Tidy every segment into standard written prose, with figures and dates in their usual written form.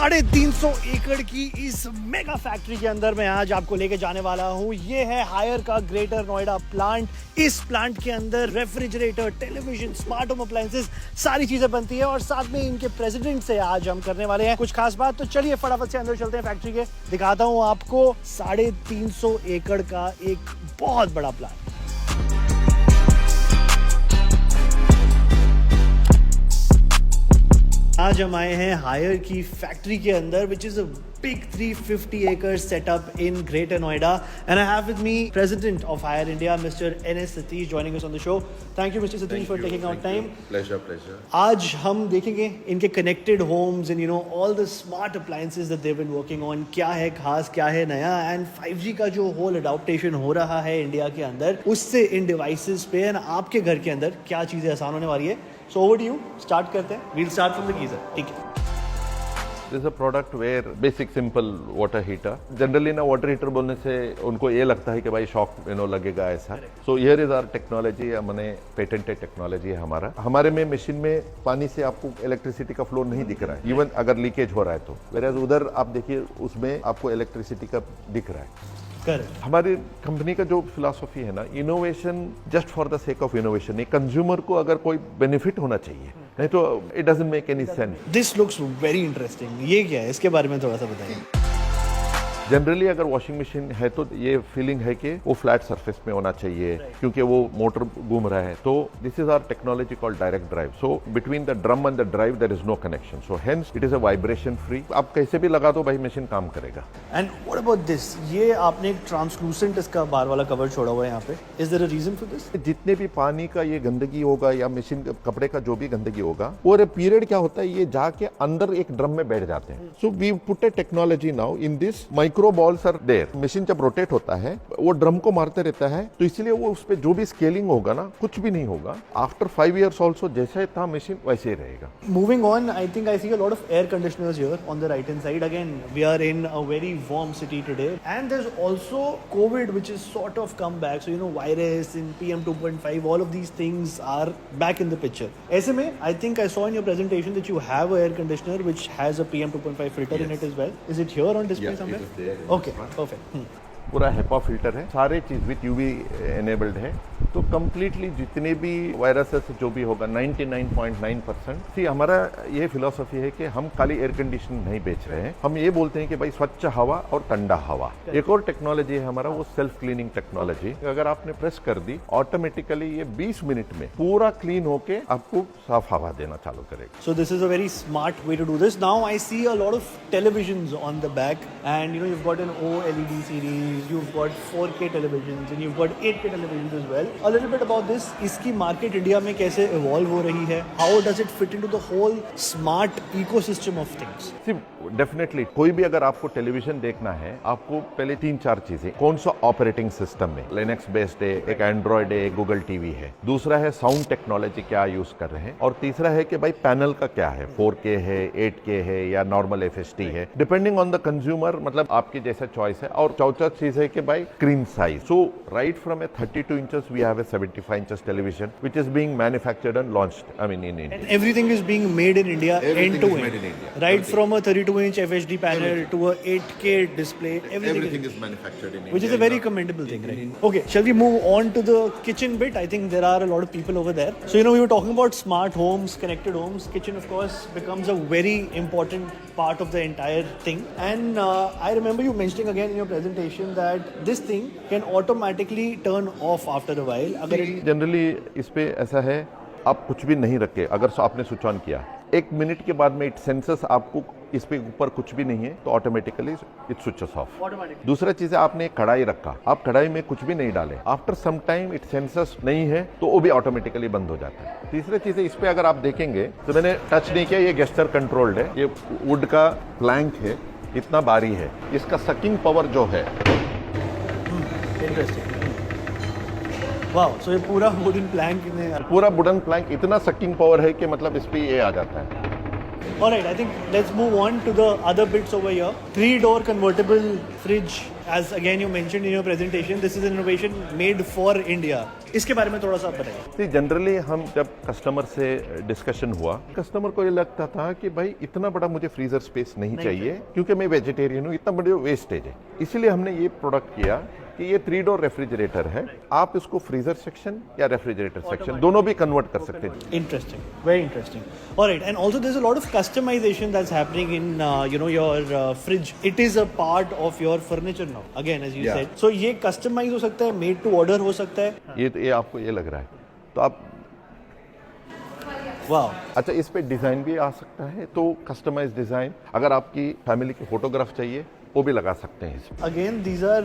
350 एकड़ की इस मेगा फैक्ट्री के अंदर मैं आज आपको लेके जाने वाला हूँ। ये है हायर का ग्रेटर नोएडा प्लांट। इस प्लांट के अंदर refrigerator, television, smart home appliances सारी चीजें बनती है और साथ में इनके प्रेसिडेंट से आज हम करने वाले हैं कुछ खास बात। तो चलिए फटाफट से अंदर चलते हैं फैक्ट्री के, दिखाता हूँ आपको 350 एकड़ का एक बहुत बड़ा प्लांट। आज हम आए हैं हायर की फैक्ट्री के अंदर, which is a big 350 acre setup in Greater Noida, and I have with me President of Haier India, Mr. N.S. Satish, joining us on the show. Thank you, Mr. Satish, for taking out time. Pleasure. आज हम देखेंगे इनके connected homes and all the smart appliances that they've been working on, क्या है खास, क्या है नया, and 5G का जो whole adaptation हो रहा है इंडिया के अंदर, उससे इन devices पे and आपके घर के अंदर क्या चीजें आसान होने वाली है। So over to you. Start करते हैं। We'll start from the geyser. ठीक है। This is a product where basic simple water heater. Generally ना water heater बोलने से उनको ये लगता है कि भाई शॉक लगेगा ऐसा. So here is our technology. हमने patented technology है हमारा. हमारे में मशीन में पानी से आपको इलेक्ट्रिसिटी का फ्लो नहीं दिख रहा है. इवन अगर लीकेज हो रहा है तो. Whereas उधर आप देखिए उसमें आपको इलेक्ट्रिसिटी का दिख रहा है. हमारी कंपनी का जो फिलॉसफी है ना, innovation just for the sake of innovation, ये कंज्यूमर को अगर कोई बेनिफिट होना चाहिए, नहीं तो it doesn't make any sense. This looks very interesting. ये क्या है, इसके बारे में थोड़ा सा बताइए। जनरली अगर वॉशिंग मशीन है तो ये फीलिंग है कि वो फ्लैट सरफेस में होना चाहिए क्योंकि वो मोटर घूम रहा है। तो this is our technology called direct drive. So between the drum and the drive there is no connection, so hence it is a vibration free. आप कैसे भी लगा दो भाई, मशीन काम करेगा। And what about this? ये आपने एक ट्रांसलूसेंट इसका बाहर वाला कवर छोड़ा हुआ है यहाँ पे। Is there a reason for this? जितने भी पानी का ये गंदगी होगा या मशीन कपड़े का जो भी गंदगी होगा, वो पीरियड क्या होता है, ये जाके अंदर एक ड्रम में बैठ जाते हैं। So we put a technology now in this, micro balls are there. Machine जब रोटेट होता है वो ड्रम को मारते रहता है, तो इसलिए वो उस पे जो भी स्केलिंग होगा ना, कुछ भी नहीं होगा। आफ्टर 5 years ऑल्सो जैसे था मशीन वैसे ही रहेगा। Moving on, I think I see a lot of air conditioners here on the right hand side. Again we are in a very warm city today and there is also Covid which is sort of come back. So virus in PM 2.5, all of these things are back in the picture. ऐसे में I think I saw in your presentation that you have a air conditioner which has a PM 2.5 filter in it as well. Is it here on display somewhere? Okay, perfect. पूरा HEPA filter है, सारे चीज with UV enabled है, तो completely जितने भी viruses जो भी होगा 99.9%। सी हमारा ये फिलॉसफी है कि हम खाली एयर कंडीशन नहीं बेच रहे हैं, हम ये बोलते हैं कि भाई स्वच्छ हवा और ठंडा हवा। एक और टेक्नोलॉजी है हमारा, वो सेल्फ क्लीनिंग टेक्नोलॉजी। अगर आपने प्रेस कर दी, ऑटोमेटिकली ये 20 मिनट में पूरा क्लीन होके आपको साफ हवा देना चालू करेगा। So this is a very smart way to do this. Now I see a lot of televisions on the back and you've got an OLED series, you've got 4K televisions and you've got 8K televisions as well. A little bit about this. इसकी market India में कैसे evolve हो रही है? How does it fit into the whole smart ecosystem of things? Definitely कोई भी अगर आपको टेलीविजन देखना है, आपको पहले 3-4 चीजें, कौन सा ऑपरेटिंग सिस्टम में, लिनक्स बेस्ड है, एक एंड्रॉइड है, एक गूगल टीवी है, दूसरा है साउंड टेक्नोलॉजी क्या यूज कर रहे हैं, और तीसरा है कि भाई पैनल का क्या है, 4K है, 8K है या नॉर्मल FHD है, डिपेंडिंग ऑन द कंज्यूमर, मतलब आपकी जैसा चॉइस है। और चौथा चीज है कि भाई screen size. So right from a 32 inches we have a 75 inches television which is being manufactured and launched, I mean, in India. And everything is being made in India, end to end. Right from a 32-inch FHD panel to a 8K display, everything is manufactured in India. Which is a very commendable thing, right? Okay, shall we move on to the kitchen bit? I think there are a lot of people over there. So, we were talking about smart homes, connected homes. Kitchen, of course, becomes a very important part of the entire thing. And I remember you mentioning again in your presentation that this thing can automatically turn off after a while. Generally इस पे ऐसा है, आप कुछ भी नहीं रखे, अगर आपने स्विच ऑन किया 1 मिनट के बाद में इट सेंसस आपको इस पे ऊपर कुछ भी नहीं है, तो ऑटोमेटिकली इट स्विचेस ऑफ। दूसरा चीज है, आपने एक कढ़ाई रखा, आप कढ़ाई में कुछ भी नहीं डाले, after some time it senses नहीं है तो वो भी ऑटोमेटिकली बंद हो जाता है। तीसरी चीज है, इस पे अगर आप देखेंगे तो मैंने टच नहीं किया, ये गेस्चर कंट्रोल्ड है, ये वुड का प्लैंक है, इतना भारी है, इसका सकिंग पावर जो है। इंटरेस्टिंग। वाह, सो ये पूरा वुडन प्लैंक पूरा वुडन प्लैंक इतना सकिंग पावर है कि मतलब इस पे ये आ जाता है। Alright, I think let's move on to the other bits over here. 3-door convertible fridge. As again you mentioned in your presentation, this is an innovation made for India. इसके बारे में थोड़ा सा आप बताइए. जनरली हम जब कस्टमर से डिस्कशन हुआ, कस्टमर को ये लगता था कि भाई इतना बड़ा मुझे फ्रीजर स्पेस नहीं चाहिए क्योंकि मैं वेजिटेरियन हूँ, इतना बड़ा वेस्टेज है. इसीलिए हमने ये प्रोडक्ट किया कि ये 3-डोर रेफ्रिजरेटर है. आप इसको फ्रीजर सेक्शन या रेफ्रिजरेटर सेक्शन दोनों भी कन्वर्ट कर सकते हैं. Interesting, very interesting. All right, and also there's a lot of customization that's happening in your fridge. It is a part of your furniture now. Again, as you said, so ये customize हो सकता है, made to order हो सकता है. ये आपको ये लग रहा है तो आप Wow. अच्छा, इस पे डिजाइन भी आ सकता है, तो कस्टमाइज डिजाइन. अगर आपकी फैमिली की फोटोग्राफ चाहिए वो भी लगा सकते हैं इसमें. Again, these are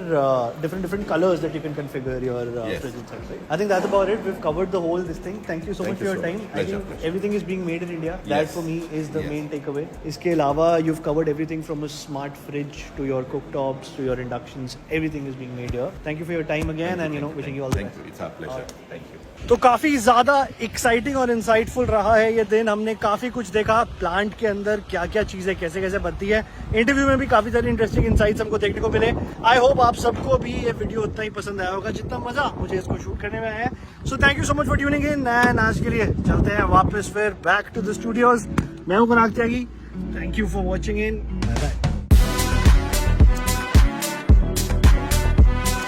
different colors that you can configure your fridge inside. Right? I think that's about it. We've covered the whole this thing. Thank you so much for your time. I think everything is being made in India. That for me is the main takeaway. इसके अलावा you've covered everything from a smart fridge to your cooktops to your inductions. Everything is being made here. Thank you for your time again, and wishing you all the best. It's our pleasure. Thank you. तो काफी ज्यादा exciting और insightful रहा है ये दिन. हमने काफी कुछ देखा प्लांट के अंदर, क्या क्या चीजें कैसे कैसे बनती है. इंटरव्यू में भी काफी सारी इंटरेस्टिंग इंसाइट्स हमको देखने को मिले. आई होप आप सबको भी ये वीडियो उतना ही पसंद आया होगा जितना मजा मुझे इसको शूट करने में आया है. So thank you so much for tuning in, and आज के लिए चलते हैं वापस फिर बैक टू द स्टूडियोज. मैं हूं Kunal Tyagi. Thank you for watching in. Bye bye.